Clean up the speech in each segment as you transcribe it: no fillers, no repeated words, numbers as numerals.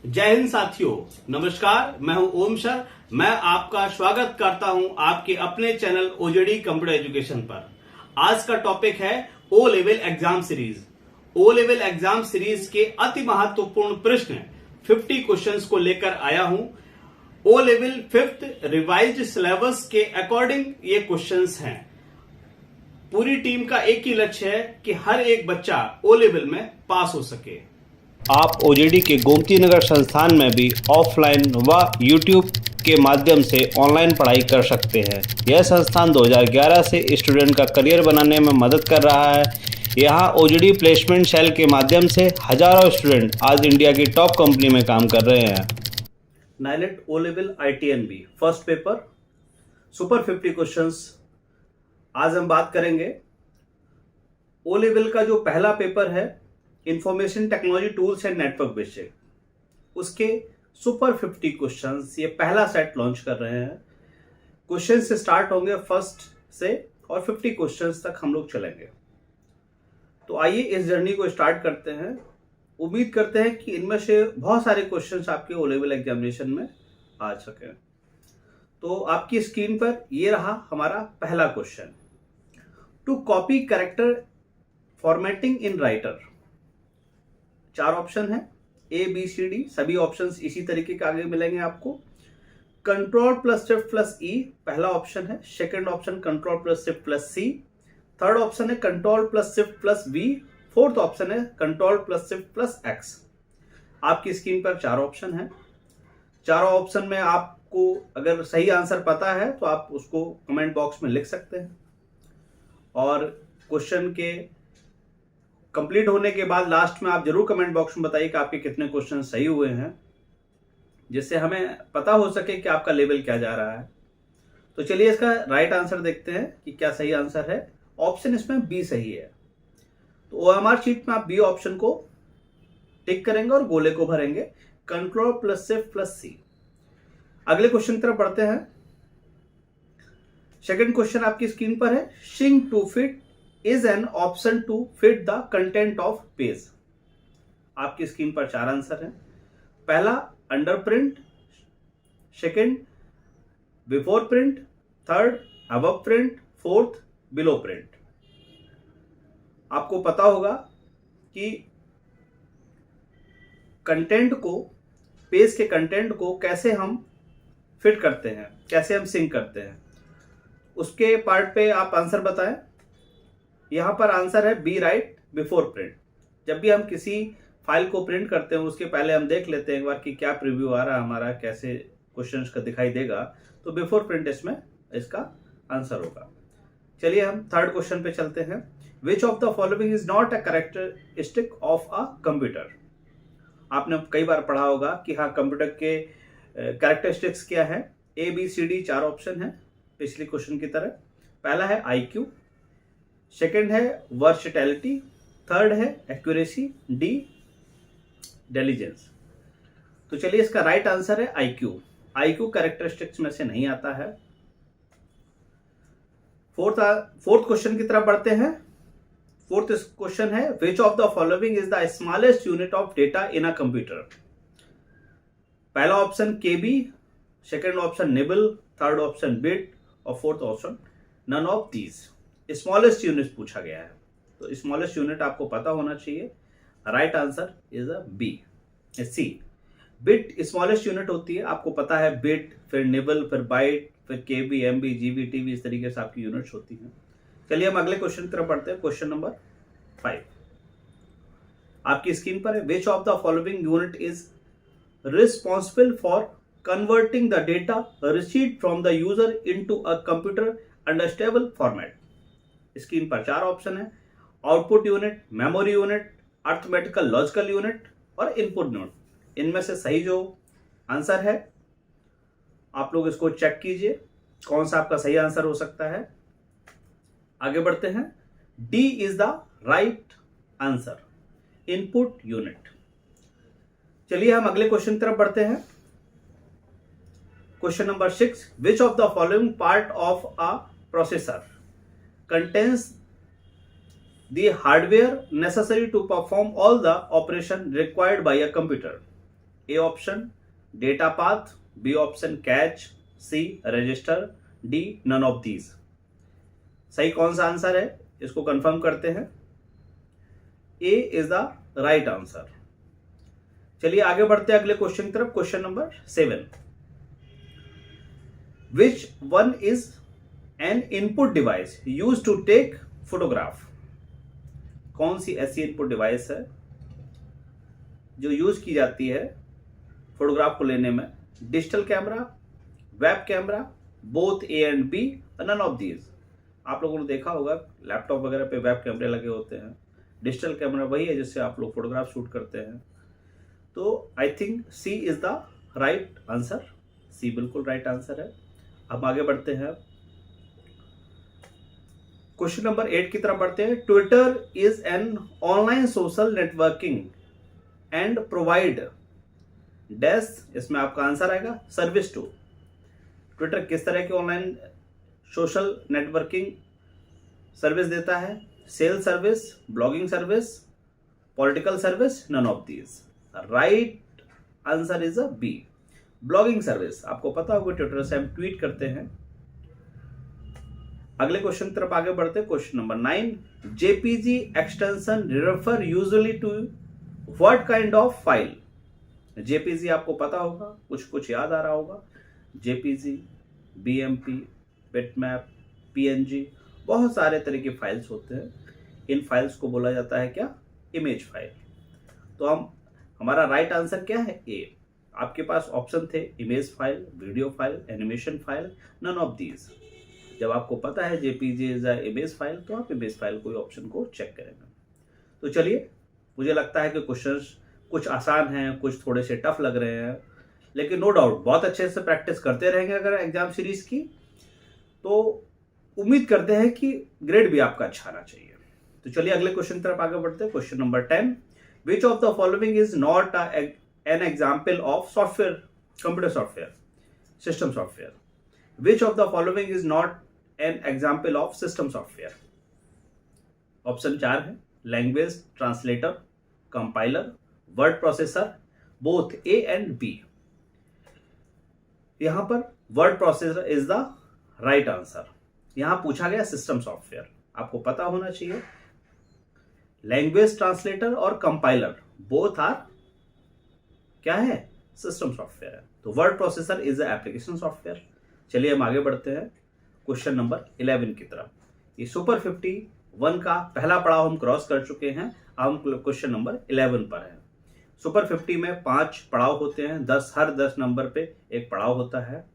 जय हिंद साथियों, नमस्कार। मैं हूं ओम सर। मैं आपका स्वागत करता हूं आपके अपने चैनल ओजेडी कंप्यूटर एजुकेशन पर। आज का टॉपिक है O level exam series. O level exam series के अति महत्वपूर्ण प्रश्न 50 क्वेश्चंस को लेकर आया हूं। O level 5th revised syllabus के अकॉर्डिंग ये क्वेश्चंस हैं। पूरी टीम का एक ही लक्ष्य है कि हर एक बच्चा ओ लेवल में पास हो सके। आप ओजेडी के गोमती नगर संस्थान में भी ऑफलाइन व यूट्यूब के माध्यम से ऑनलाइन पढ़ाई कर सकते हैं। यह संस्थान 2011 से स्टूडेंट का करियर बनाने में मदद कर रहा है। यहाँ ओजेडी प्लेसमेंट सेल के माध्यम से हजारों स्टूडेंट आज इंडिया की टॉप कंपनी में काम कर रहे हैं। NIELIT O level ITNB first paper super 50 questions आज हम बात करेंगे। ओ लेवल का जो पहला पेपर है information technology tools and network basic, उसके सुपर 50 क्वेश्चंस ये पहला सेट लॉन्च कर रहे हैं। क्वेश्चन से स्टार्ट होंगे फर्स्ट से और 50 क्वेश्चंस तक हम लोग चलेंगे। तो आइए इस जर्नी को स्टार्ट करते हैं। उम्मीद करते हैं कि इनमें से बहुत सारे क्वेश्चंस आपके ओ लेवल एग्जामिनेशन में आ सके। तो आपकी स्क्रीन पर ये रहा हमारा पहला question. To copy character formatting in Writer. 4 option है ABCD, सभी ऑप्शंस इसी तरीके के आगे मिलेंगे आपको। Control plus shift plus E पहला ऑप्शन है। Second option control plus shift plus C। Third option है control plus shift plus V। Fourth option है control plus shift plus X। आपकी स्क्रीन पर 4 ऑप्शन है। चारों ऑप्शन में आपको अगर सही आंसर पता है तो आप उसको कमेंट बॉक्स में लिख सकते हैं और क्वेश्चन के कंप्लीट होने के बाद लास्ट में आप जरूर कमेंट बॉक्स में बताइए कि आपके कितने क्वेश्चन सही हुए हैं, जिससे हमें पता हो सके कि आपका लेवल क्या जा रहा है। तो चलिए इसका राइट आंसर देखते हैं कि क्या सही आंसर है। ऑप्शन इसमें बी सही है। तो OMR शीट में आप बी ऑप्शन को टिक करेंगे और गोले को भरेंगे control plus shift plus C। अगले क्वेश्चन की तरफ बढ़ते हैं। सेकंड क्वेश्चन आपकी स्क्रीन पर है। Sink to fit is an option to fit the content of page। आपकी स्क्रीन पर 4 आंसर हैं। पहला under print, second before print, third above print, fourth below print. आपको पता होगा कि कंटेंट को, पेज के कंटेंट को कैसे हम फिट करते हैं, कैसे हम सिंक करते हैं, उसके पार्ट पे आप आंसर बताएं। यहां पर आंसर है बी राइट बिफोर प्रिंट। जब भी हम किसी फाइल को प्रिंट करते हैं उसके पहले हम देख लेते हैं एक बार कि क्या प्रीव्यू आ रहा है हमारा, कैसे क्वेश्चंस का दिखाई देगा। तो बिफोर प्रिंट इसमें इसका आंसर होगा। चलिए हम थर्ड क्वेश्चन पे चलते हैं। विच of the following is not a characteristic of a computer. आपने कई बार पढ़ा होगा कि हाँ कंप्यूटर के कैरेक्टरिस्टिक्स क्या है। ABCD 4 ऑप्शन है पिछले क्वेश्चन की तरह। पहला है IQ, सेकंड है वर्सेटैलिटी, थर्ड है एक्यूरेसी, D डिलीजेंस। तो चलिए इसका राइट आंसर है IQ कैरेक्टरिस्टिक्स में से नहीं आता है। फोर्थ क्वेश्चन की तरफ बढ़ते हैं। फोर्थ क्वेश्चन है which of the following is the smallest unit of data in a computer. पहला option KB, second option nibble, third option bit और fourth option none of these. Smallest unit पूछा गया है तो स्मॉलेस्ट यूनिट आपको पता होना चाहिए। Right answer is a C। Bit smallest unit होती है, आपको पता है बिट, फिर निबल, फिर बाइट, फिर KB, MB, GB, TB, इस तरीके से आपकी यूनिट्स होती हैं। चलिए हम अगले क्वेश्चन की तरफ बढ़ते हैं। क्वेश्चन नंबर 5 आपकी स्क्रीन पर है। Which of the following unit is responsible for converting the data received from the user into a computer under stable format. Screen पर 4 ऑप्शन है। Output unit, memory unit, arithmetical logical unit और input unit. इनमें से सही जो answer है आप लोग इसको चेक कीजिए कौन सा आपका सही आंसर हो सकता है। आगे बढ़ते हैं। D is the right answer, input unit. चलिए हम अगले क्वेश्चन की तरफ बढ़ते हैं। Question number 6 which of the following part of a processor contains the hardware necessary to perform all the operation required by a computer। A option data path, B option cache, C register, D none of these. सही कौन सा answer है इसको confirm करते हैं। A is the right answer. चलिए आगे बढ़ते हैं अगले क्वेश्चन की तरफ। Question number 7, which one is an input device use to take photograph. कौन सी ऐसी इनपुट डिवाइस है जो यूज की जाती है फोटोग्राफ को लेने में। Digital camera, web camera, both A and B, none of these. आप लोगों ने देखा होगा लैपटॉप वगैरह पे वेब कैमरे लगे होते हैं। डिजिटल कैमरा वही है जिससे आप लोग फोटोग्राफ शूट करते हैं। तो I think C is the right answer. C बिल्कुल राइट आंसर है। अब आगे बढ़ते हैं, क्वेश्चन नंबर 8 की तरफ बढ़ते हैं। Twitter is an online social networking and provide dash, इसमें आपका आंसर आएगा सर्विस टू। ट्विटर किस तरह की ऑनलाइन सोशल नेटवर्किंग सर्विस देता है। Cell service, blogging service, political service, none of these. Right answer is a B, blogging service. आपको पता होगा ट्विटर से हम ट्वीट करते हैं। अगले क्वेश्चन की तरफ आगे बढ़ते हैं। Question number 9, JPG extension refer usually to what kind of file. JPG आपको पता होगा, कुछ याद आ रहा होगा। जेपीजी, बीएमपी, बिटमैप, पीएनजी, बहुत सारे तरह की फाइल्स होते हैं। इन फाइल्स को बोला जाता है क्या, इमेज फाइल। तो हमारा राइट आंसर क्या है, ए। आपके पास ऑप्शन थे image file, video file, animation file, none of these. जब आपको पता है JPG is a image file तो आप इमेज फाइल कोई ऑप्शन को चेक करेंगे। तो चलिए, मुझे लगता है कि क्वेश्चंस कुछ आसान हैं, कुछ थोड़े से टफ लग रहे हैं, लेकिन नो डाउट बहुत अच्छे से प्रैक्टिस करते रहेंगे अगर एग्जाम सीरीज की, तो उम्मीद करते हैं कि ग्रेड भी आपका अच्छा आना चाहिए। तो चलिए अगले क्वेश्चन की तरफ आगे बढ़ते हैं। Question number 10, which of the following is not an example of software, computer software, system software. Which of the following is not an example of system software. Option 4 है language translator, compiler, word processor, both A and B. यहां पर word processor is the right answer. यहां पूछा गया system software, आपको पता होना चाहिए। लैंग्वेज ट्रांसलेटर और कंपाइलर बोथ आर क्या है, सिस्टम सॉफ्टवेयर है। तो word processor is a application software. चलिए हम आगे बढ़ते हैं क्वेश्चन नंबर 11 की तरफ। ये सुपर 51 का पहला पड़ाव हम क्रॉस कर चुके हैं। अब हम क्वेश्चन नंबर 11 पर हैं। सुपर 50 में 5 पड़ाव होते हैं, 10 हर 10 नंबर पे एक पड़ाव होता है।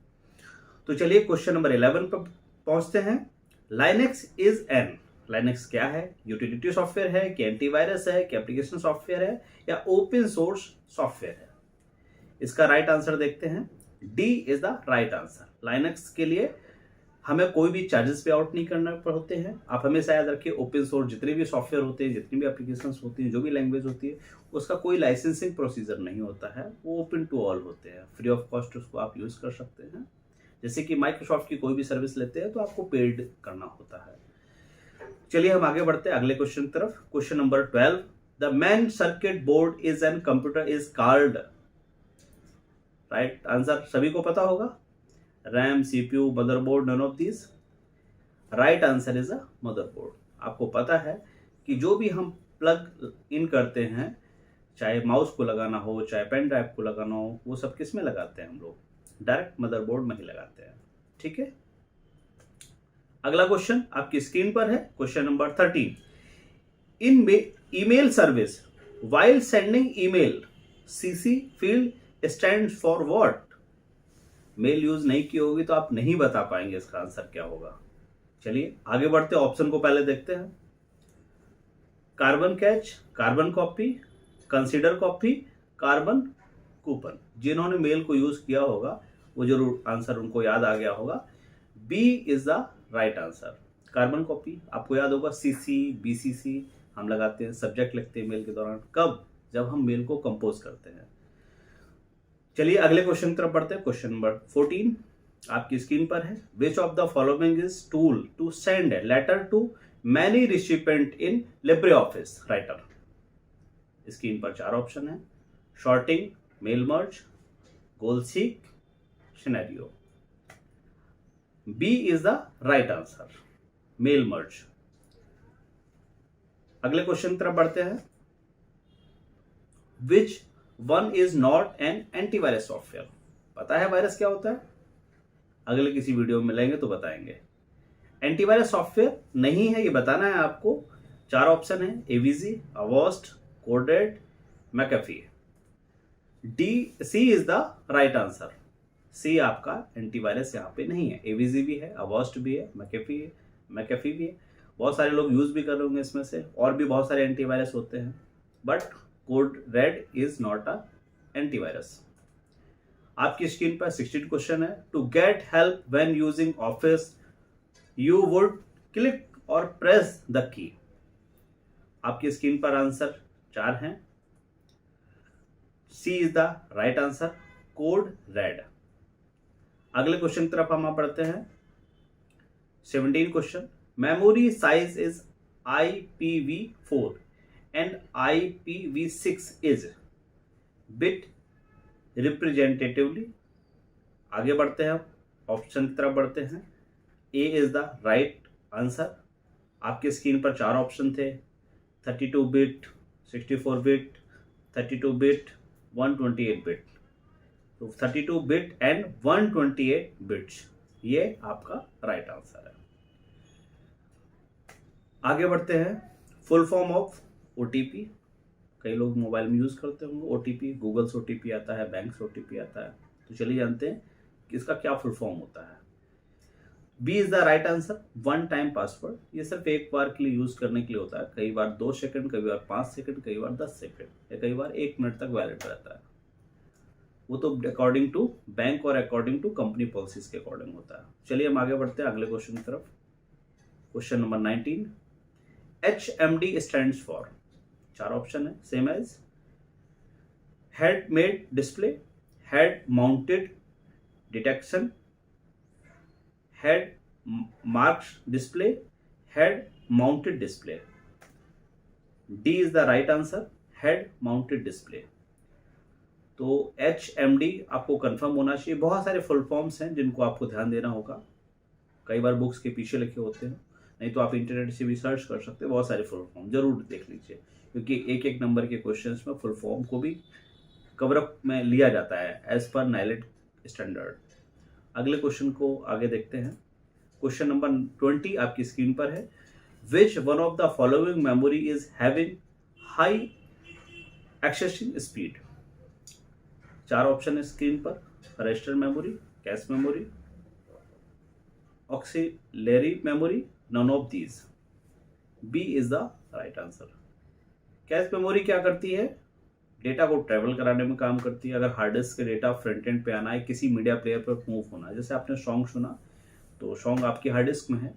तो चलिए क्वेश्चन नंबर 11 पर पहुंचते हैं। लाइनेक्स इज एन, लाइनेक्स क्या है, यूटिलिटी सॉफ्टवेयर है कि एंटीवायरस है कि एप्लीकेशन सॉफ्टवेयर है या ओपन सोर्स सॉफ्टवेयर है। इसका राइट आंसर देखते हैं। D is the right answer. Linux के लिए हमें कोई भी चार्जेस पे आउट नहीं करना होते हैं। आप हमेशा याद रखिए ओपन सोर्स जितने भी सॉफ्टवेयर होते हैं, जितनी भी एप्लीकेशंस होती हैं, जो भी लैंग्वेज होती है, उसका कोई लाइसेंसिंग प्रोसीजर नहीं होता है। वो ओपन टू ऑल होते हैं, फ्री ऑफ कॉस्ट उसको आप यूज कर सकते हैं। जैसे कि माइक्रोसॉफ्ट की कोई भी सर्विस लेते हैं तो आपको पेड करना होता है। चलिए हम आगे बढ़ते हैं अगले क्वेश्चन की तरफ। Question number 12, the main circuit board is an computer is called. Right answer सभी को पता होगा, RAM, CPU, motherboard, none of this. Right answer is a motherboard. आपको पता है कि जो भी हम प्लग इन करते हैं, चाहे माउस को लगाना हो, चाहे पेन ड्राइव को लगाना हो, वो सब किस में लगाते हैं हम लोग, डायरेक्ट मदरबोर्ड में ही लगाते हैं। ठीक है, अगला क्वेश्चन आपकी स्क्रीन पर है। Question number 13, in email service while sending email CC field stand for what. Mail use नहीं की होगी तो आप नहीं बता पाएंगे इसका आंसर क्या होगा। चलिए आगे बढ़ते हैं, ऑप्शन को पहले देखते हैं। Carbon catch, carbon copy, consider copy, carbon coupon. जिन्होंने मेल को यूज किया होगा वो जरूर आंसर उनको याद आ गया होगा। B is the right answer. Carbon copy आपको याद होगा, सीसी, बीसीसी हम लगाते हैं, सब्जेक्ट लिखते हैं मेल के दौरान। कब, जब हम मेल को कंपोज करते हैं। चलिए अगले क्वेश्चन की तरफ बढ़ते हैं। क्वेश्चन नंबर 14 आपकी स्क्रीन पर है। Which of the following is tool to send a letter to many recipient in Libre office Writer. Screen पर 4 ऑप्शन है, sorting, mail merge, goal seek, scenario. B is the right answer, mail merge. अगले question की तरफ बढ़ते हैं। Which one is not an antivirus software? पता है virus क्या होता है? अगले किसी वीडियो में मिलेंगे तो बताएंगे। एंटीवायरस सॉफ्टवेयर नहीं है ये बताना है आपको। 4 ऑप्शन है, AVG, Avast, coded, McAfee. C is the right answer. C आपका एंटीवायरस यहाँ पे नहीं है। एवीजी भी है, अवॉस्ट भी है, मैकेफी भी है। बहुत सारे लोग यूज भी कर रहे होंगे इसमें से, और भी बहुत सारे एंटीवायरस होते हैं, but code red is not a antivirus. आपकी स्क्रीन पर 16 क्वेश्चन है। To get help when using Office you would click और प्रेस द की। आपकी स्क्रीन पर आंसर 4 हैं। C is the right answer, code red. अगले क्वेश्चन की तरफ हम बढ़ते हैं। 17 question. Memory size is IPv4 and IPv6 is bit representatively. आगे बढ़ते हैं, ऑप्शन की तरफ बढ़ते हैं। A is the right answer. आपके स्क्रीन पर 4 ऑप्शन थे, 32 बिट, 64 बिट, 32 बिट, 128 बिट। तो 32 बिट एंड 128 बिट्स, ये आपका राइट आंसर है। आगे बढ़ते हैं। Full form of OTP। कई लोग मोबाइल में यूज करते होंगे OTP, गूगल से OTP आता है, बैंक से OTP आता है। तो चलिए जानते हैं कि इसका क्या फुल फॉर्म होता है। B is the right answer, one time password. ये सिर्फ एक बार के लिए यूज करने के लिए होता है। कई बार 2 सेकंड, कई बार 5 सेकंड, कई बार 10 सेकंड, या कई बार 1 मिनट तक वैलिड रहता है। वो तो अकॉर्डिंग टू बैंक और अकॉर्डिंग टू कंपनी पॉलिसीज के अकॉर्डिंग होता है। चलिए हम आगे बढ़ते हैं अगले क्वेश्चन की तरफ। Question number 19। HMD stands for. 4 option है, same as head made display, head mounted detection, head marks display, head mounted display. D is the right answer, head mounted display. तो HMD आपको कंफर्म होना चाहिए। बहुत सारे full forms हैं जिनको आपको ध्यान देना होगा। कई बार बुक्स के पीछे लिखे होते हैं, नहीं तो आप इंटरनेट से भी सर्च कर सकते हैं। बहुत सारे फुल फॉर्म जरूर देख लीजिए, क्योंकि एक एक नंबर के क्वेश्चंस में फुल फॉर्म को भी कवरअप में लिया जाता है एज पर नाइलेट स्टैंडर्ड। अगले क्वेश्चन को आगे देखते हैं। क्वेश्चन नंबर 20 आपकी स्क्रीन पर है। Which one of the following memory is having high accessing speed. 4 option है स्क्रीन पर, register memory, cache memory, auxiliary memory, none of these. B is the right answer. Cache memory क्या करती है? Data को travel कराने में काम करती है। अगर हार्ड डिस्क के डेटा फ्रंट एंड पे आना है, किसी मीडिया प्लेयर पर मूव होना है, जैसे आपने सॉन्ग सुना तो सॉन्ग आपकी हार्ड डिस्क में है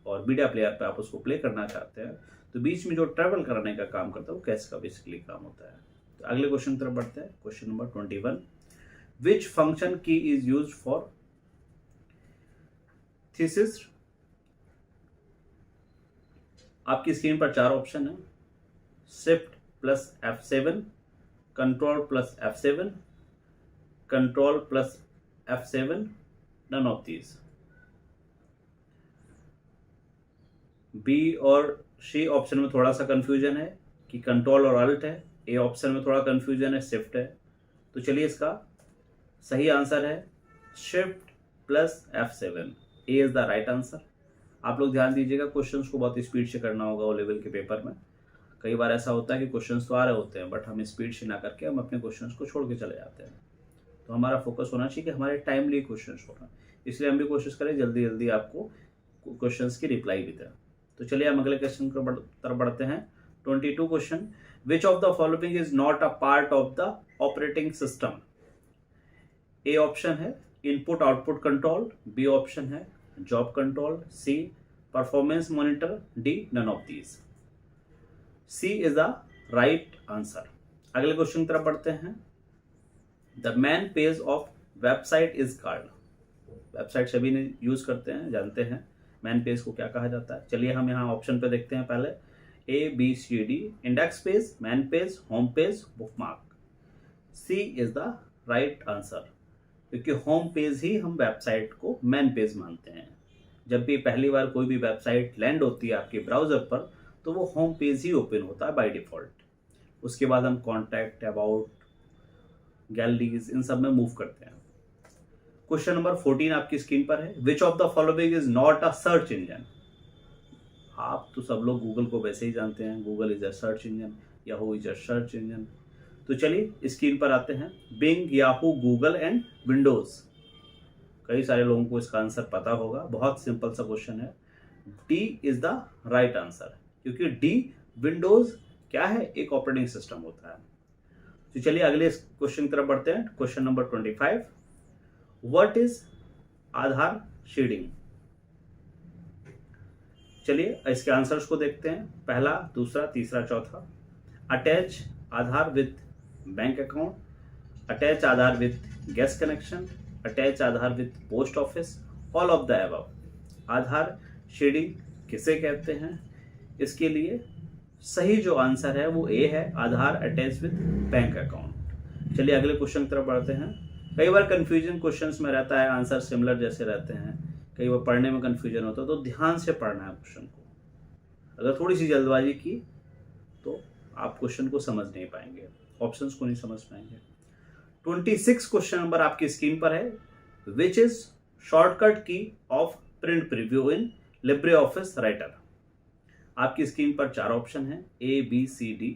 और मीडिया प्लेयर पे आप उसको प्ले करना चाहते हैं, तो बीच में जो ट्रेवल कराने का काम करता है वो कैश का बेसिकली काम होता है। तो अगले क्वेश्चन की तरफ बढ़ते हैं। Question number 21। Which function key is use for thesis. आपकी स्क्रीन पर 4 ऑप्शन है, shift plus F7, control plus F7, control plus F7, none of these. B और सी ऑप्शन में थोड़ा सा कंफ्यूजन है कि कंट्रोल और अल्ट है। ए ऑप्शन में थोड़ा कंफ्यूजन है, शिफ्ट है। तो चलिए इसका सही आंसर है shift plus F7। A is the right answer. आप लोग ध्यान दीजिएगा, क्वेश्चंस को बहुत स्पीड से करना होगा ओ लेवल के पेपर में। कई बार ऐसा होता है कि क्वेश्चंस तो आ रहे होते हैं बट हम स्पीड से ना करके हम अपने क्वेश्चंस को छोड़ के चले जाते हैं। तो हमारा फोकस होना चाहिए कि हमारे टाइमली क्वेश्चंस होना, इसलिए हम भी कोशिश करें जल्दी जल्दी आपको क्वेश्चंस की रिप्लाई भी दें। तो चलिए हम अगले क्वेश्चन की तरफ बढ़ते हैं। 22 question. Which of the following is not a part of the operating system. A option है input output control, B option है job control, C performance monitor, D none of these. C is the right answer. अगले question की तरफ बढ़ते हैं। The main page of website is called. Website सभी ने use करते हैं, जानते हैं मैन पेज को क्या कहा जाता है। चलिए हम यहाँ ऑप्शन पे देखते हैं। पहले A B C D, index page, main page, home page, bookmark. C is the right answer, क्योंकि होम पेज ही हम वेबसाइट को मेन पेज मानते हैं। जब भी पहली बार कोई भी वेबसाइट लैंड होती है आपके ब्राउजर पर, तो वो होम पेज ही ओपन होता है बाय डिफॉल्ट। उसके बाद हम कॉन्टैक्ट, अबाउट, गैलरीज, इन सब में मूव करते हैं। क्वेश्चन नंबर 14 आपकी स्क्रीन पर है। Which of the following is not a search engine. आप तो सब लोग गूगल को वैसे ही जानते हैं, Google is a search engine, Yahoo is a search engine. तो चलिए स्क्रीन पर आते हैं। Bing, Yahoo, Google and Windows. कई सारे लोगों को इसका आंसर पता होगा, बहुत सिंपल सा क्वेश्चन है। D is the right answer, क्योंकि डी विंडोज क्या है, एक ऑपरेटिंग सिस्टम होता है। तो चलिए अगले क्वेश्चन की तरफ बढ़ते हैं। Question number 25, what is Aadhaar seeding. चलिए इसके आंसर्स को देखते हैं। पहला, दूसरा, तीसरा, चौथा। Attach Aadhaar with bank account, attach Aadhaar with gas connection, attach Aadhaar with post office, all of the above. Aadhaar seeding किसे कहते हैं? इसके लिए सही जो आंसर है वो ए है, आधार अटैच विथ बैंक अकाउंट। चलिए अगले क्वेश्चन की तरफ बढ़ते हैं। कई बार कंफ्यूजन क्वेश्चंस में रहता है, आंसर सिमिलर जैसे रहते हैं, कई बार पढ़ने में कंफ्यूजन होता है, तो ध्यान से पढ़ना है क्वेश्चन को। अगर थोड़ी सी जल्दबाजी की तो आप क्वेश्चन को समझ नहीं पाएंगे, ऑप्शंस को नहीं समझ पाएंगे। 26 क्वेश्चन नंबर आपकी स्क्रीन पर है। Which is shortcut key of print preview in Libre office Writer. आपकी स्क्रीन पर 4 ऑप्शन है, A B C D.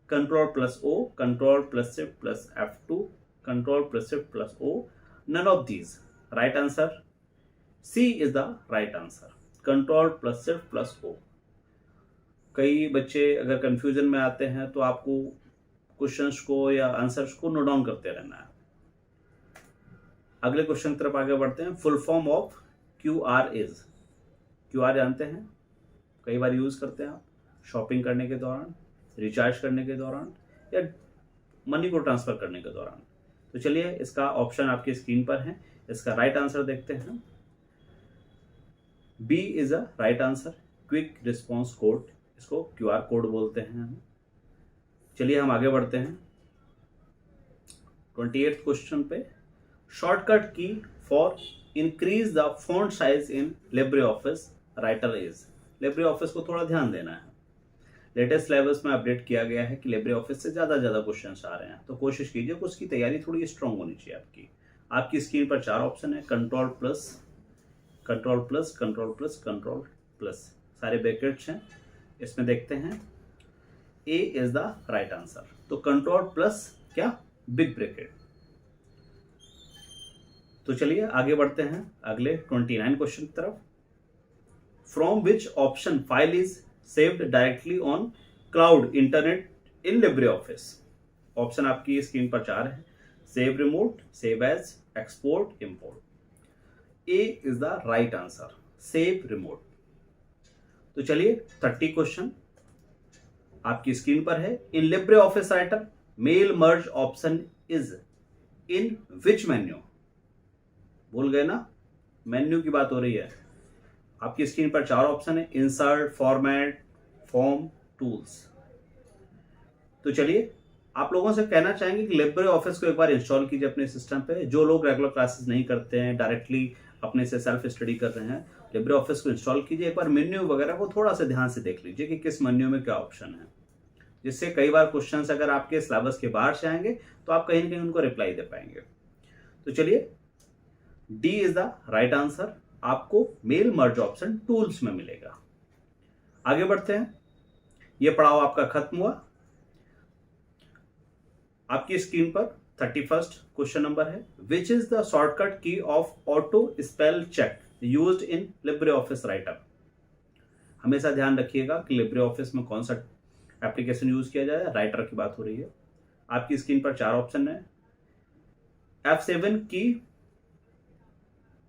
Control plus O, control plus shift plus F2, control plus shift plus O. None of these. Right answer C is the right answer, control plus shift plus O. कई बच्चे अगर confusion में आते हैं तो आपको questions को या आंसर्स को नोट डाउन करते रहना है। अगले क्वेश्चन की तरफ आगे बढ़ते हैं। Full form of QR is. QR जानते हैं, कई बार यूज करते हैं आप शॉपिंग करने के दौरान, रिचार्ज करने के दौरान, या मनी को ट्रांसफर करने के दौरान। तो चलिए इसका ऑप्शन आपकी स्क्रीन पर है, इसका राइट आंसर देखते हैं। B is a right answer, quick response code, इसको QR कोड बोलते हैं हम। चलिए हम आगे बढ़ते हैं 28th क्वेश्चन पे। शॉर्टकट की for increase the font size in Libre office writer is. Libre office को थोड़ा ध्यान देना है। लेटेस्ट सिलेबस में अपडेट किया गया है कि लिब्रे ऑफिस से ज़्यादा क्वेश्चन आ रहे हैं, तो कोशिश कीजिए कि उसकी तैयारी थोड़ी स्ट्रांग होनी चाहिए आपकी। आपकी स्क्रीन पर 4 ऑप्शन है, control plus, control plus, control plus, control plus, सारे ब्रैकेट्स हैं। इसमें देखते हैं A is the right answer. तो कंट्रोल प्लस क्या, बिग ब्रैकेट। तो चलिए आगे बढ़ते हैं अगले 29 क्वेश्चन की तरफ। From which option file is saved directly on cloud internet in Libre office. Option आपकी स्क्रीन पर 4 है, save remote, save as, export, import. A is the right answer, save remote. तो चलिए 30 क्वेश्चन आपकी स्क्रीन पर है। In Libre office Writer mail merge option is in which menu. भूल गए ना, मेन्यू की बात हो रही है। आपकी स्क्रीन पर 4 ऑप्शन है, इंसर्ट, फॉर्मेट, फॉर्म, टूल्स। तो चलिए आप लोगों से कहना चाहेंगे कि लिब्रे ऑफिस को एक बार इंस्टॉल कीजिए अपने सिस्टम पे। जो लोग रेगुलर क्लासेस नहीं करते हैं, डायरेक्टली अपने से सेल्फ स्टडी कर रहे हैं, लिब्रे ऑफिस को इंस्टॉल कीजिए। एक बार मेन्यू वगैरह को थोड़ा सा ध्यान से देख लीजिए कि किस मेन्यू में क्या ऑप्शन है, जिससे कई बार क्वेश्चंस अगर आपके सिलेबस के बाहर से आएंगे तो आप कहीं ना कहीं उनको रिप्लाई दे पाएंगे। तो चलिए D is the right answer, आपको मेल मर्ज ऑप्शन टूल्स में मिलेगा। आगे बढ़ते हैं, यह पड़ाव आपका खत्म हुआ। आपकी स्क्रीन पर 31st क्वेश्चन नंबर है। Which is the shortcut key of auto spell check used in Libre office Writer. हमेशा ध्यान रखिएगा कि लिब्रे ऑफिस में कौन सा एप्लीकेशन यूज किया जाए, राइटर की बात हो रही है। आपकी स्क्रीन पर 4 ऑप्शन है, F7 key,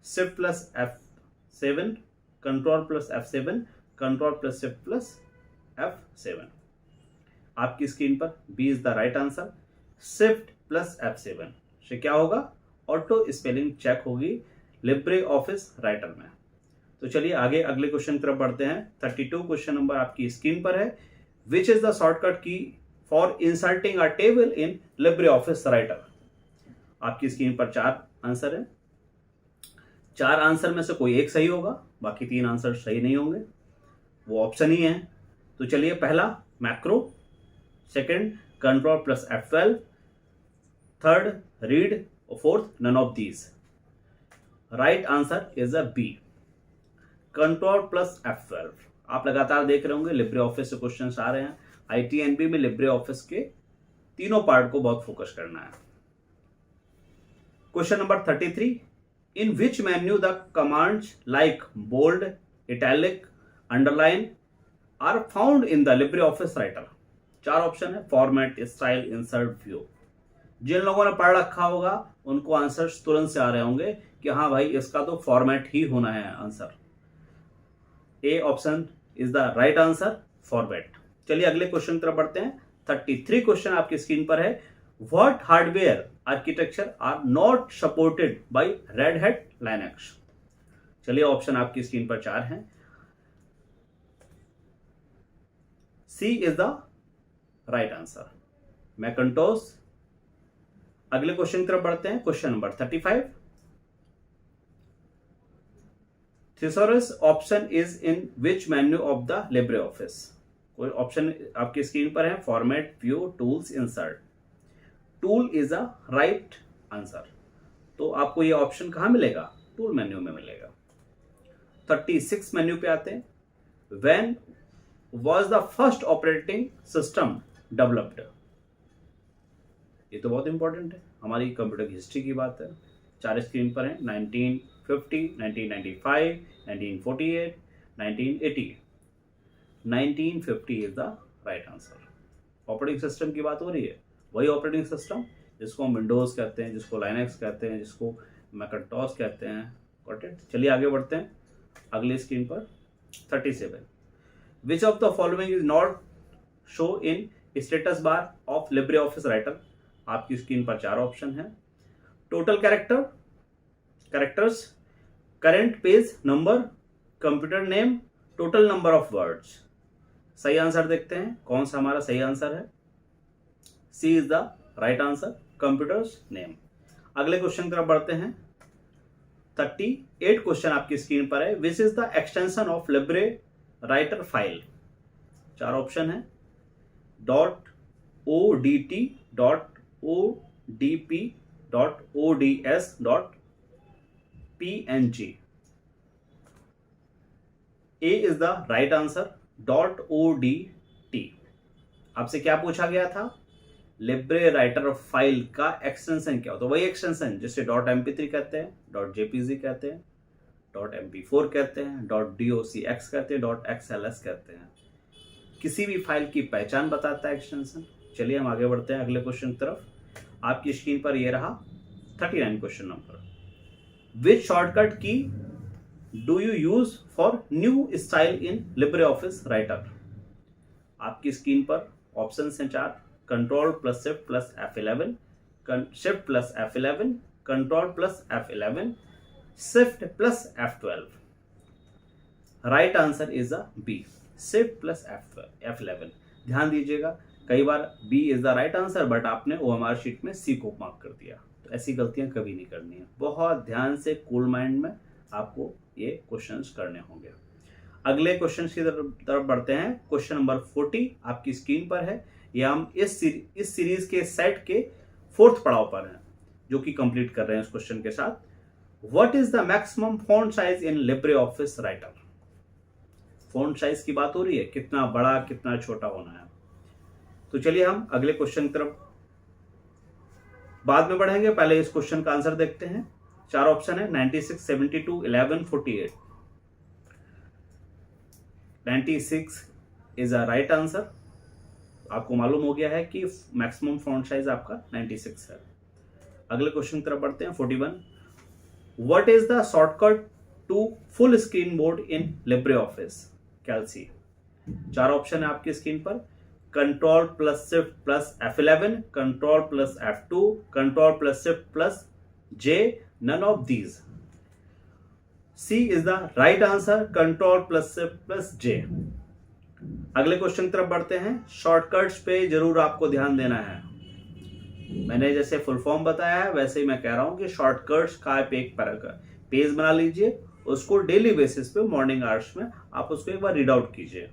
shift plus F7, control plus F7, control plus shift plus F7। आपकी स्क्रीन पर B is the right answer, shift plus F7 से क्या होगा, ऑटो स्पेलिंग चेक होगी लिब्रे ऑफिस राइटर में। तो चलिए आगे अगले क्वेश्चन की तरफ बढ़ते हैं। 32 क्वेश्चन नंबर आपकी स्क्रीन पर है। विच इज द शॉर्टकट की for inserting a table in Libre office Writer. आपकी स्क्रीन पर 4 आंसर है। 4 आंसर में से कोई एक सही होगा, बाकी 3 आंसर सही नहीं होंगे, वो ऑप्शन ही है। तो चलिए, पहला macro, second control plus F12, third read और fourth none of these. Right answer is a B, control plus F12। आप लगातार देख रहे होंगे लिब्रे ऑफिस से क्वेश्चंस आ रहे हैं। ITNP में लिब्रे ऑफिस के तीनों पार्ट को बहुत फोकस करना है। Question number 33, in which menu the commands like bold, italic, underline are found in the Libre office Writer. 4 option है, फॉर्मेट, स्टाइल, इंसर्ट, व्यू। जिन लोगों ने पढ़ रखा होगा उनको आंसर्स तुरंत से आ रहे होंगे कि हाँ भाई, इसका तो फॉर्मेट ही होना है answer. A option is the right answer, format. चलिए अगले क्वेश्चन की तरफ बढ़ते हैं। 33 क्वेश्चन आपकी स्क्रीन पर है। What hardware architecture are not supported by Red Hat Linux. चलिए ऑप्शन आपकी स्क्रीन पर 4 हैं। C is the right answer, Macintosh. अगले क्वेश्चन की तरफ बढ़ते हैं। Question number 35, thesaurus option is in which menu of the Libre Office. कोई ऑप्शन आपकी स्क्रीन पर है, format, view, tools, insert. Tool is a right answer. तो आपको ये ऑप्शन कहां मिलेगा? टूल मेन्यू में मिलेगा। 36 मेन्यू पे आते हैं। When was the first operating system developed. ये तो बहुत इंपॉर्टेंट है, हमारी कंप्यूटर की हिस्ट्री की बात है। 4 स्क्रीन पर है, 1950, 1995, 1948, 1980। 1950 is the right answer. Operating system की बात हो रही है, वही ऑपरेटिंग सिस्टम जिसको हम विंडोज कहते हैं, जिसको लाइनक्स कहते हैं, जिसको मैकिन्टोश कहते हैं। Got it. चलिए आगे बढ़ते हैं अगली स्क्रीन पर। 37, which of the following is not show in status bar of Libre office Writer. आपकी स्क्रीन पर 4 ऑप्शन है। Total characters, current page number, computer name, total number of words. सही आंसर देखते हैं, कौन सा हमारा सही आंसर है। C is the right answer, computers name. अगले क्वेश्चन की तरफ बढ़ते हैं। 38 क्वेश्चन आपकी स्क्रीन पर है। Which is the extension of Libre writer file. 4 option है, .odt, .odp, .ods, .png। A is the right answer, .odt। आपसे क्या पूछा गया था? लिब्रे राइटर फाइल का एक्सटेंशन क्या होता है? वही एक्सटेंशन जिसे .mp3 कहते हैं, .jpg कहते हैं, .mp4 कहते हैं, .docx कहते हैं, .xls कहते हैं। किसी भी फाइल की पहचान बताता है एक्सटेंशन। चलिए हम आगे बढ़ते हैं अगले क्वेश्चन की तरफ। आपकी स्क्रीन पर ये रहा 39 question number. Which shortcut key do you use for new style in Libre office Writer. आपकी स्क्रीन पर ऑप्शन हैं 4, control plus shift plus F11, shift plus F11, control plus F11, shift plus F12। Right answer is a B, shift plus F11। ध्यान दीजिएगा, कई बार B is the right answer but आपने OMR sheet में C को mark कर दिया, तो ऐसी गलतियां कभी नहीं करनी है। बहुत ध्यान से कूल माइंड में आपको ये क्वेश्चंस करने होंगे। अगले क्वेश्चन की तरफ बढ़ते हैं। क्वेश्चन नंबर 40 आपकी स्क्रीन पर है। ये हम इस सीरीज के सेट के 4th पड़ाव पर हैं, जो कि कंप्लीट कर रहे हैं इस क्वेश्चन के साथ। What is the maximum font size in Libre office writer. Font size की बात हो रही है, कितना बड़ा कितना छोटा होना है। तो चलिए हम अगले क्वेश्चन की तरफ बाद में बढ़ेंगे, पहले इस क्वेश्चन का आंसर देखते हैं। 4 ऑप्शन है, 96, 72, 11, 48। 96 इज अ राइट आंसर। आपको मालूम हो गया है कि मैक्सिमम फॉन्ट साइज आपका 96 है। अगले क्वेश्चन की तरफ बढ़ते हैं। 41, what is the shortcut to full screen mode in Libre office Calc. 4 option है आपकी स्क्रीन पर, control plus shift plus F11, control plus F2, control plus shift plus J, none of these। C is the right answer, control plus shift plus J। अगले question की तरफ बढ़ते हैं। Shortcuts पे जरूर आपको ध्यान देना है। मैंने जैसे फुल फॉर्म बताया है वैसे ही मैं कह रहा हूं कि शॉर्टकट्स का आप एक पेज बना लीजिए, उसको डेली बेसिस पे मॉर्निंग आवर्स में आप उसको एक बार रीड आउट कीजिए।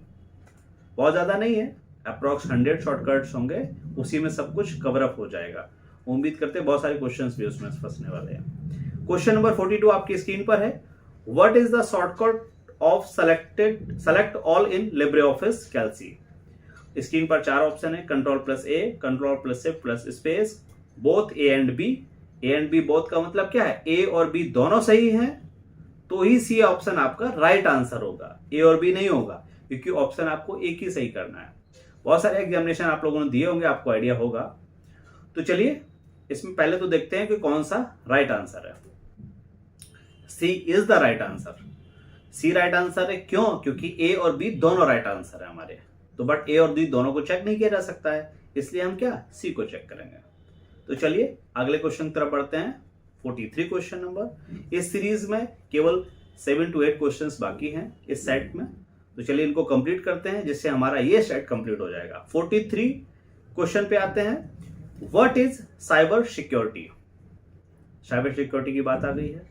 बहुत ज्यादा नहीं है, अप्रॉक्स 100 शॉर्टकट्स होंगे, उसी में सब कुछ कवर अप हो जाएगा। उम्मीद करते हैं बहुत सारे क्वेश्चंस भी उसमें फंसने वाले हैं। क्वेश्चन नंबर 42 आपकी स्क्रीन पर है। What is the shortcut of select all in Libre office Calc. Screen पर 4 ऑप्शन है, control plus A, control plus shift plus space, both A and B. A and B both का मतलब क्या है, ए और बी दोनों सही हैं तो ही सी ऑप्शन आपका राइट आंसर होगा, ए और बी नहीं होगा, क्योंकि ऑप्शन आपको एक ही सही करना है। बहुत सारे एग्जामिनेशन आप लोगों ने दिए होंगे, आपको आइडिया होगा। तो चलिए इसमें पहले तो देखते हैं कि कौन सा राइट आंसर है। C is the right answer. C right answer है, क्यों? क्योंकि ए और बी दोनों राइट आंसर है हमारे। तो बट ए और बी दोनों को चेक नहीं किया जा सकता है, इसलिए हम क्या सी को चेक करेंगे। तो चलिए अगले क्वेश्चन की तरफ बढ़ते हैं। 43 क्वेश्चन नंबर। इस सीरीज में केवल 7 to 8 क्वेश्चंस बाकी हैं इस सेट में, तो चलिए इनको कंप्लीट करते हैं जिससे हमारा ये सेट कंप्लीट हो जाएगा। 43 क्वेश्चन पे आते हैं। What is cyber security. Cyber security की बात आ गई है।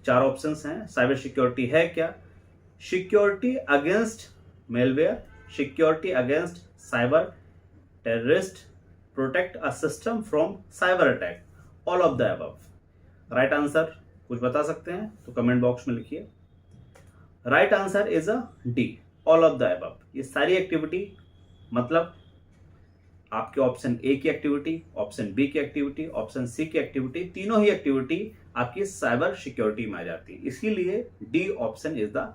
4 ऑप्शंस हैं। साइबर सिक्योरिटी है क्या? Security against malware, security against cyber terrorist, protect a system from cyber attack, all of the above. Right answer कुछ बता सकते हैं तो कमेंट बॉक्स में लिखिए। Right answer is a D, all of the above. ये सारी एक्टिविटी मतलब आपके ऑप्शन ए की एक्टिविटी, ऑप्शन बी की एक्टिविटी, ऑप्शन सी की एक्टिविटी, तीनों ही एक्टिविटी आपकी साइबर सिक्योरिटी में आ जाती है, इसीलिए D option is the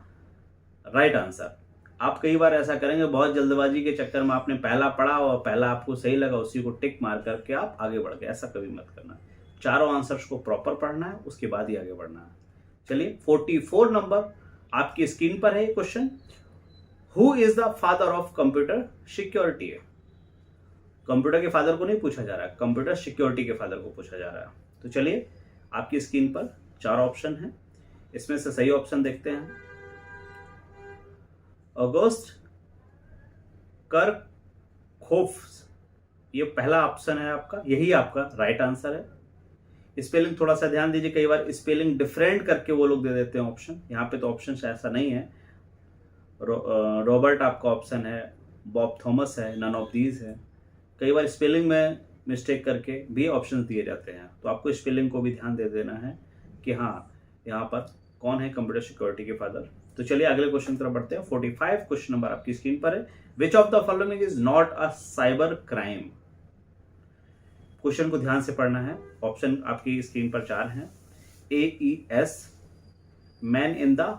right answer. आप कई बार ऐसा करेंगे, बहुत जल्दबाजी के चक्कर में आपने पहला पढ़ा और पहला आपको सही लगा, उसी को टिक मार करके आप आगे बढ़ गए। ऐसा कभी मत करना। चारों आंसर्स को प्रॉपर पढ़ना है, उसके बाद ही आगे बढ़ना है। चलिए 44 नंबर आपकी स्क्रीन पर है question. Who is the father of computer security. Computer के फादर को नहीं पूछा जा रहा है, कंप्यूटर सिक्योरिटी के फादर को पूछा जा रहा है। तो चलिए आपकी स्क्रीन पर 4 ऑप्शन है, इसमें से सही ऑप्शन देखते हैं। ऑगस्ट कर्कहोफ, ये पहला ऑप्शन है आपका, यही आपका राइट आंसर है। स्पेलिंग थोड़ा सा ध्यान दीजिए, कई बार स्पेलिंग डिफरेंट करके वो लोग दे देते हैं ऑप्शन, यहाँ पे तो ऑप्शन ऐसा नहीं है। रॉबर्ट आपका ऑप्शन है, बॉब थॉमस है, नन ऑफ दीज है। कई बार स्पेलिंग में मिस्टेक करके भी ऑप्शन दिए जाते हैं, तो आपको स्पेलिंग को भी ध्यान दे देना है कि हाँ यहाँ पर कौन है कंप्यूटर सिक्योरिटी के फादर। तो चलिए अगले क्वेश्चन तरफ बढ़ते हैं। 45 क्वेश्चन नंबर आपकी स्क्रीन पर है। Which of the following is not a cyber crime. Question को ध्यान से पढ़ना है। ऑप्शन आपकी स्क्रीन पर 4 हैं। AES, man in the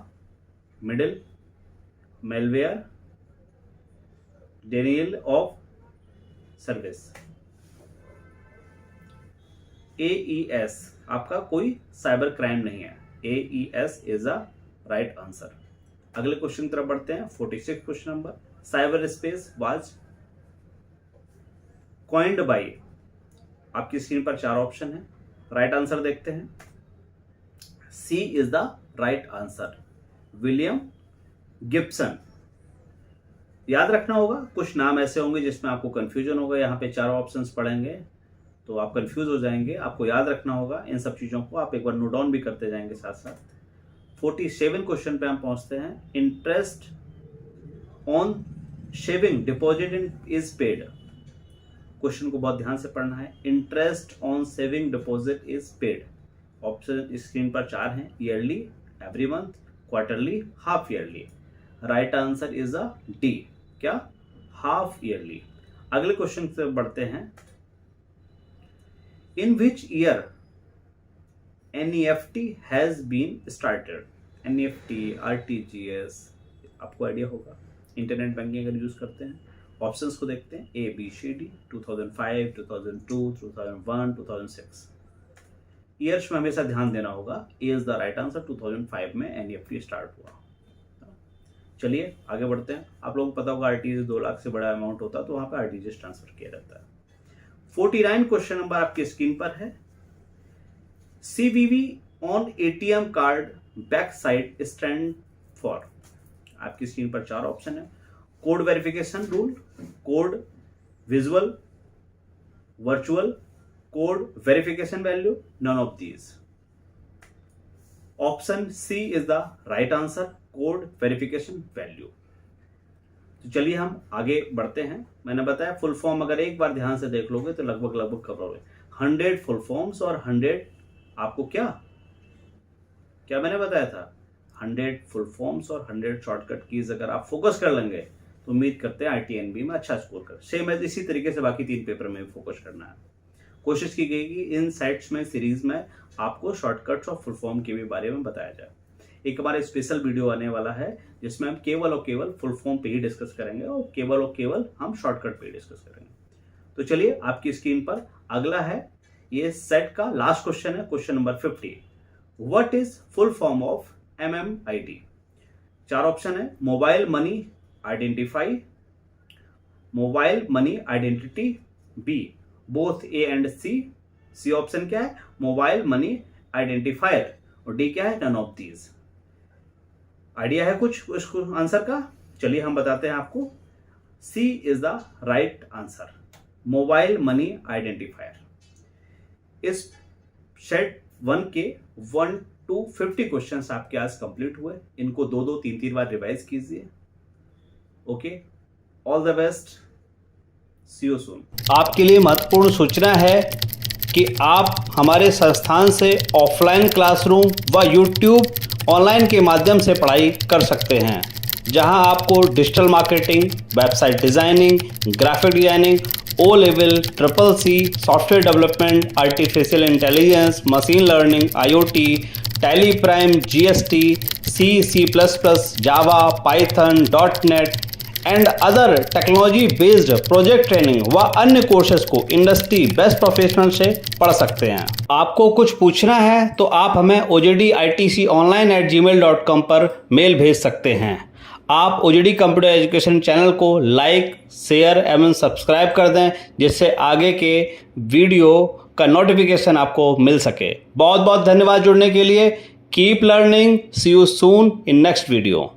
middle, malware, denial of service. AES आपका कोई साइबर क्राइम नहीं है। AES is a right answer. अगले क्वेश्चन की तरफ बढ़ते हैं। 46 question number. Cyber space was coined by. आपकी स्क्रीन पर 4 ऑप्शन है, राइट आंसर देखते हैं। C is the right answer, William Gibson. याद रखना होगा, कुछ नाम ऐसे होंगे जिसमें आपको कंफ्यूजन होगा। यहाँ पे 4 ऑप्शंस पढ़ेंगे तो आप कंफ्यूज हो जाएंगे, आपको याद रखना होगा इन सब चीजों को। आप एक बार नोट डाउन भी करते जाएंगे साथ साथ। 47 क्वेश्चन पे हम पहुंचते हैं। Interest on saving deposit is paid. Question को बहुत ध्यान से पढ़ना है। Interest on saving deposit is paid. Option screen पर 4 हैं। Yearly, every month, quarterly, half yearly. Right answer is a D, क्या? Half yearly. अगले क्वेश्चन से बढ़ते हैं। In which year NEFT has been started. NEFT, RTGS आपको idea होगा, internet banking अगर यूज करते हैं। ऑप्शंस को देखते हैं। ABCD, 2005, 2002, 2001, 2006। ईयर्स में हमेशा ध्यान देना होगा। ए इज द राइट आंसर। 2005 में NEFT स्टार्ट हुआ। चलिए आगे बढ़ते हैं। आप लोगों को पता होगा RTGS 2 लाख से बड़ा अमाउंट होता है तो वहां पर RTGS ट्रांसफर किया जाता है। 49 क्वेश्चन नंबर आपकी स्क्रीन पर है। CVV on ATM card back side stand for. आपकी स्क्रीन पर 4 ऑप्शन है। Code verification rule, code visual, virtual, code verification value, none of these. Option C is the right answer, code verification value. तो चलिए हम आगे बढ़ते हैं. मैंने बताया फुल फॉर्म अगर एक बार ध्यान से देख लोगे तो लगभग कवर हो गए. 100 फुल फॉर्म्स और 100 आपको क्या मैंने बताया था, 100 फुल फॉर्म्स और 100 शॉर्टकट कीज अगर आप फोकस कर लेंगे तो उम्मीद करते हैं ITNB में अच्छा स्कोर कर. सेम है इसी तरीके से बाकी 3 पेपर में भी फोकस करना है. कोशिश की गई कि इन सेट्स में सीरीज में आपको शॉर्टकट्स और फुल फॉर्म के भी बारे में बताया जाए. एक हमारा स्पेशल वीडियो आने वाला है जिसमें हम केवल और केवल फुल फॉर्म पे ही डिस्कस करेंगे और केवल हम शॉर्टकट पे ही डिस्कस करेंगे. तो चलिए आपकी स्क्रीन पर अगला है, ये सेट का लास्ट क्वेश्चन है, question number 50. What is full form of MMID? 4 option है. Mobile money identify, mobile money identity, B both A and C option क्या है, मोबाइल मनी आइडेंटिफायर, और डी क्या है, नन ऑफ दीज. आइडिया है कुछ उसको आंसर का? चलिए हम बताते हैं आपको. C is the right answer, mobile money identifier. इस सेट 1 के 1 to 50 क्वेश्चंस आपके आज कंप्लीट हुए. इनको 2-2, 3-3 बार रिवाइज कीजिए. Okay, all the best, see you soon. आपके लिए महत्वपूर्ण सूचना है कि आप हमारे संस्थान से ऑफलाइन क्लासरूम व YouTube ऑनलाइन के माध्यम से पढ़ाई कर सकते हैं, जहां आपको digital marketing, website designing, graphic designing, O level, CCC, software development, artificial intelligence, machine learning, IoT, tally prime, GST, C++, Java, Python, .NET and other technology based project training व अन्य कोर्सेज को इंडस्ट्री बेस्ट प्रोफेशनल से पढ़ सकते हैं. आपको कुछ पूछना है तो आप हमें ojditconline@gmail.com पर मेल भेज सकते हैं. आप OJD कंप्यूटर एजुकेशन चैनल को लाइक, शेयर एवं सब्सक्राइब कर दें, जिससे आगे के वीडियो का नोटिफिकेशन आपको मिल सके. बहुत बहुत धन्यवाद जुड़ने के लिए. Keep learning, see you soon in next video.